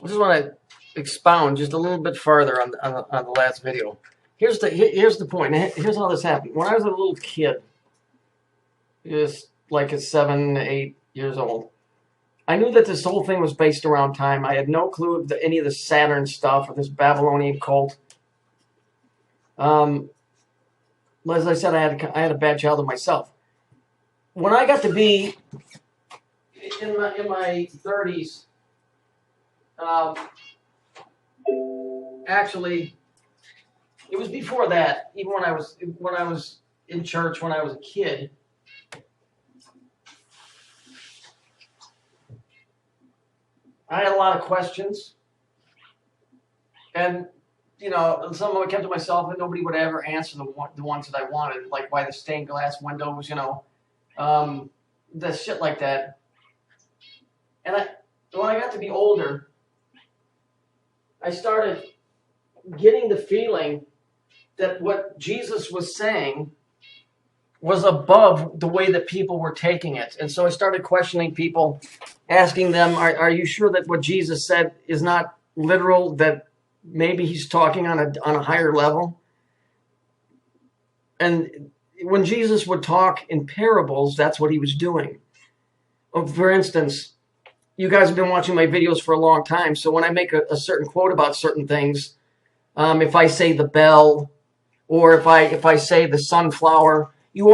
I just want to expound just a little bit further on the last video. Here's the point. Here's how this happened. When I was a little kid, just like at 7, 8 years old, I knew that this whole thing was based around time. I had no clue of any of the Saturn stuff or this Babylonian cult. As I said, I had a bad childhood myself. When I got to be in my 30s, actually, it was before that. Even when I was in church when I was a kid. I had a lot of questions, and some of them I kept to myself, and nobody would ever answer the ones that I wanted, like why the stained glass windows, the shit like that. And when I got to be older, I started getting the feeling that what Jesus was saying was above the way that people were taking it. And so I started questioning people, asking them, are you sure that what Jesus said is not literal, that maybe he's talking on a higher level? And when Jesus would talk in parables, that's what he was doing. For instance, you guys have been watching my videos for a long time, so when I make a certain quote about certain things, if I say the bell, or if I say the sunflower, you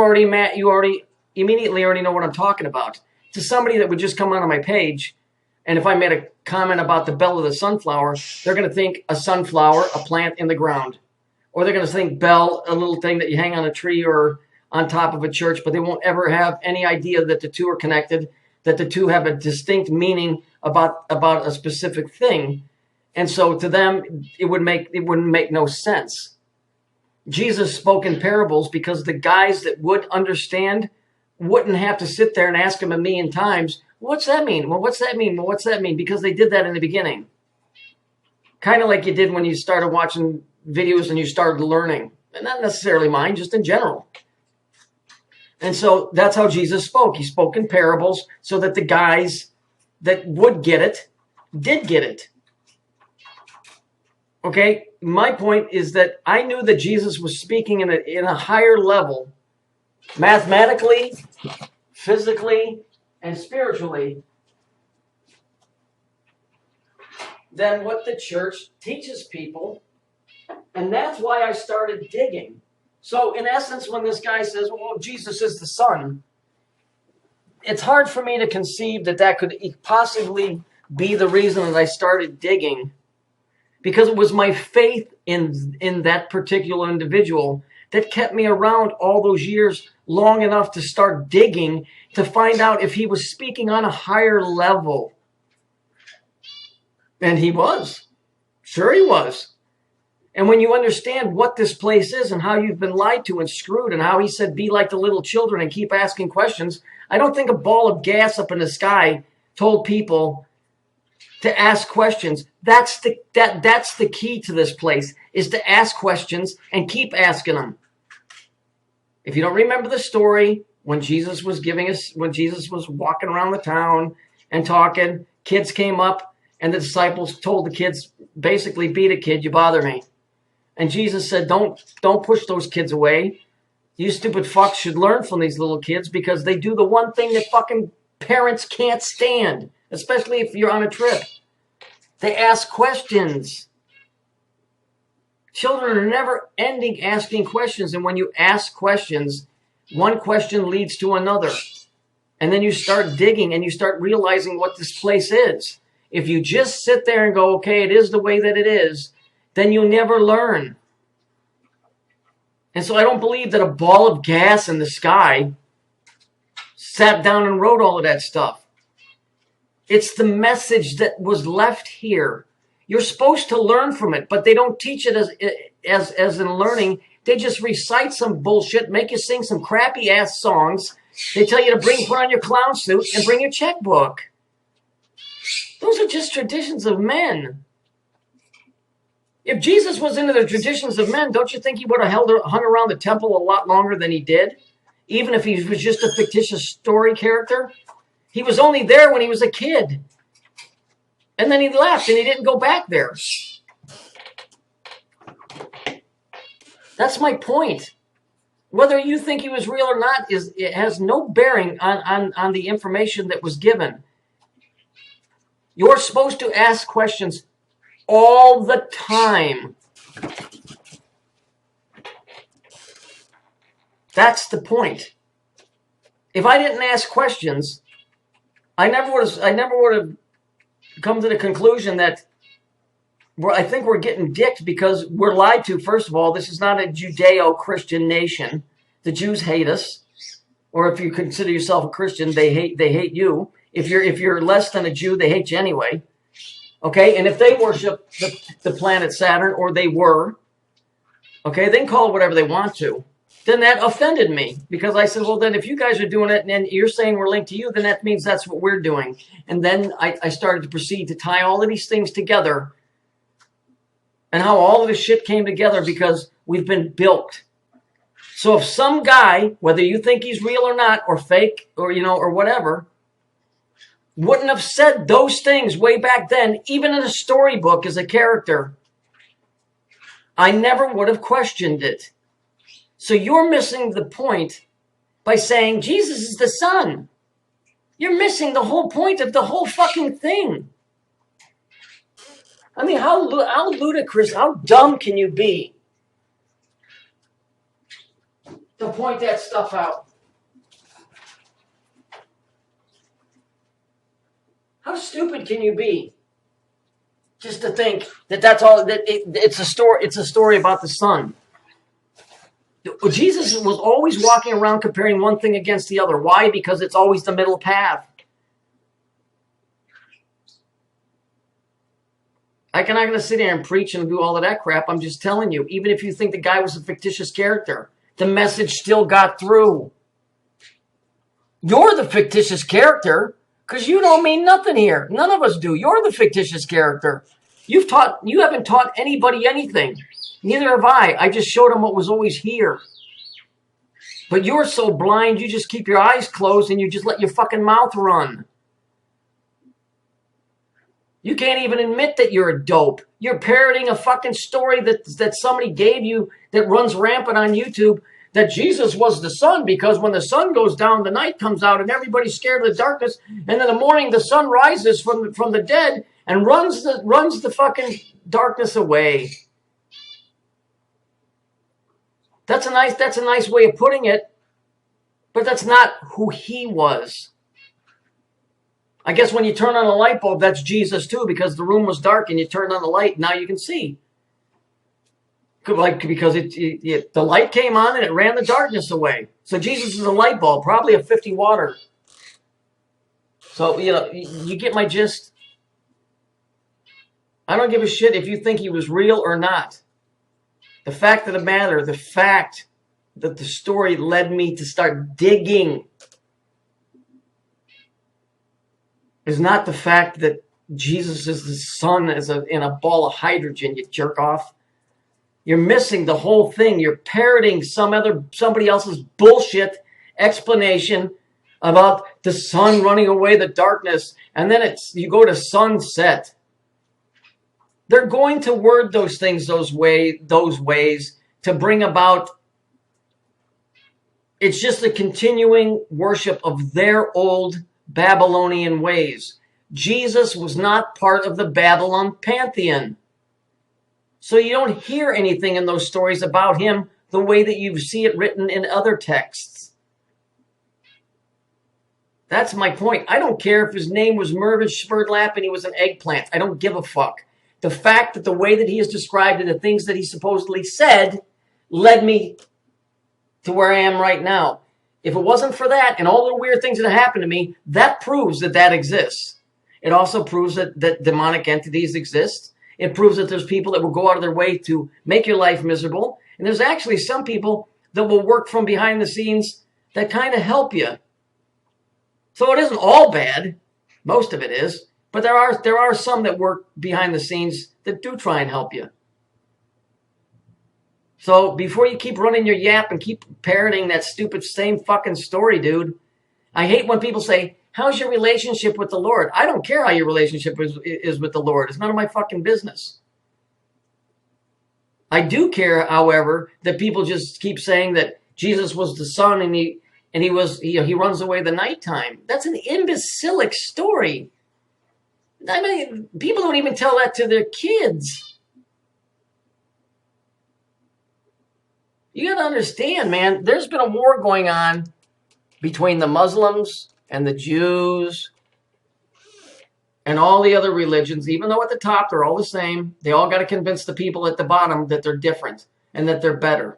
immediately know what I'm talking about. To somebody that would just come onto my page, and if I made a comment about the bell of the sunflower, they're going to think a sunflower, a plant in the ground. Or they're going to think bell, a little thing that you hang on a tree or on top of a church, but they won't ever have any idea that the two are connected, that the two have a distinct meaning about a specific thing. And so to them, it wouldn't make no sense. Jesus spoke in parables because the guys that would understand wouldn't have to sit there and ask him a million times, what's that mean? Well, what's that mean? Well, what's that mean? Because they did that in the beginning. Kind of like you did when you started watching videos and you started learning. And not necessarily mine, just in general. And so that's how Jesus spoke. He spoke in parables so that the guys that would get it did get it. Okay, my point is that I knew that Jesus was speaking in a higher level, mathematically, physically, and spiritually, than what the church teaches people. And that's why I started digging. So in essence, when this guy says, well, Jesus is the Son, it's hard for me to conceive that could possibly be the reason that I started digging, because it was my faith in that particular individual that kept me around all those years long enough to start digging to find out if he was speaking on a higher level. And he was. Sure he was. And when you understand what this place is and how you've been lied to and screwed and how he said, be like the little children and keep asking questions, I don't think a ball of gas up in the sky told people to ask questions. That's the key to this place, is to ask questions and keep asking them. If you don't remember the story, when Jesus was walking around the town and talking, kids came up and the disciples told the kids, basically, beat a kid, you bother me. And Jesus said, don't push those kids away. You stupid fucks should learn from these little kids, because they do the one thing that fucking parents can't stand, especially if you're on a trip. They ask questions. Children are never ending asking questions. And when you ask questions, one question leads to another. And then you start digging and you start realizing what this place is. If you just sit there and go, okay, it is the way that it is, then you never learn. And so I don't believe that a ball of gas in the sky sat down and wrote all of that stuff. It's the message that was left here. You're supposed to learn from it, but they don't teach it as in learning. They just recite some bullshit, make you sing some crappy ass songs. They tell you to put on your clown suit and bring your checkbook. Those are just traditions of men. If Jesus was into the traditions of men, don't you think he would have hung around the temple a lot longer than he did? Even if he was just a fictitious story character? He was only there when he was a kid. And then he left and he didn't go back there. That's my point. Whether you think he was real or not, it has no bearing on the information that was given. You're supposed to ask questions all the time. That's the point. If I didn't ask questions, I never would have come to the conclusion that I think we're getting dicked because we're lied to. First of all, this is not a Judeo-Christian nation. The Jews hate us, or if you consider yourself a Christian, they hate you. If you're less than a Jew, they hate you anyway. Okay, and if they worship the planet Saturn, or they were, okay, they can call it whatever they want to. Then that offended me because I said, well, then if you guys are doing it and you're saying we're linked to you, then that means that's what we're doing. And then I started to proceed to tie all of these things together and how all of this shit came together because we've been built. So if some guy, whether you think he's real or not, or fake, or or whatever, wouldn't have said those things way back then, even in a storybook as a character, I never would have questioned it. So you're missing the point by saying Jesus is the Son. You're missing the whole point of the whole fucking thing. I mean, how ludicrous, how dumb can you be to point that stuff out? How stupid can you be just to think that that's all? That it's a story. It's a story about the Son. Jesus was always walking around comparing one thing against the other. Why? Because it's always the middle path. I'm not going to sit here and preach and do all of that crap. I'm just telling you, even if you think the guy was a fictitious character, the message still got through. You're the fictitious character because you don't mean nothing here. None of us do. You're the fictitious character. You haven't taught anybody anything. Neither have I. I just showed them what was always here. But you're so blind, you just keep your eyes closed and you just let your fucking mouth run. You can't even admit that you're a dope. You're parroting a fucking story that somebody gave you that runs rampant on YouTube, that Jesus was the sun because when the sun goes down, the night comes out and everybody's scared of the darkness. And in the morning, the sun rises from the dead and runs the fucking darkness away. That's a nice way of putting it, but that's not who he was. I guess when you turn on a light bulb, that's Jesus too, because the room was dark and you turned on the light. Now you can see, because the light came on and it ran the darkness away. So Jesus is a light bulb, probably a 50 water. So you get my gist. I don't give a shit if you think he was real or not. The fact of the matter, the fact that the story led me to start digging is not the fact that Jesus is the Son in a ball of hydrogen, you jerk off. You're missing the whole thing. You're parroting somebody else's bullshit explanation about the sun running away the darkness, and then you go to sunset. They're going to word those things those ways to bring about. It's just a continuing worship of their old Babylonian ways. Jesus was not part of the Babylon pantheon. So you don't hear anything in those stories about him the way that you see it written in other texts. That's my point. I don't care if his name was Mervyn Schmerdlap and he was an eggplant. I don't give a fuck. The fact that the way that he is described and the things that he supposedly said led me to where I am right now. If it wasn't for that and all the weird things that happened to me, that proves that exists. It also proves that demonic entities exist. It proves that there's people that will go out of their way to make your life miserable. And there's actually some people that will work from behind the scenes that kind of help you. So it isn't all bad. Most of it is. But there are some that work behind the scenes that do try and help you. So before you keep running your yap and keep parroting that stupid same fucking story, dude, I hate when people say, How's your relationship with the Lord? I don't care how your relationship is with the Lord. It's none of my fucking business. I do care, however, that people just keep saying that Jesus was the Son and he runs away the nighttime. That's an imbecilic story. I mean, people don't even tell that to their kids. You got to understand, man, there's been a war going on between the Muslims and the Jews and all the other religions. Even though at the top they're all the same, they all got to convince the people at the bottom that they're different and that they're better.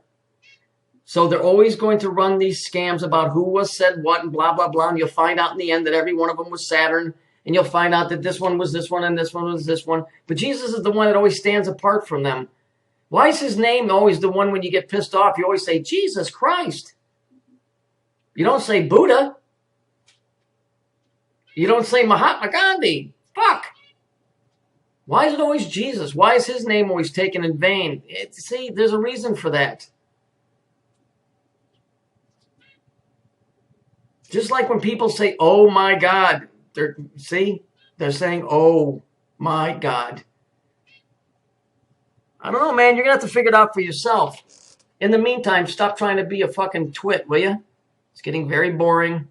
So they're always going to run these scams about who was said what and blah, blah, blah. And you'll find out in the end that every one of them was Saturn. And you'll find out that this one was this one and this one was this one. But Jesus is the one that always stands apart from them. Why is his name always the one when you get pissed off? You always say, Jesus Christ. You don't say Buddha. You don't say Mahatma Gandhi. Fuck. Why is it always Jesus? Why is his name always taken in vain? See, there's a reason for that. Just like when people say, oh my God. They're saying, oh my God. I don't know, man. You're going to have to figure it out for yourself. In the meantime, stop trying to be a fucking twit, will you? It's getting very boring.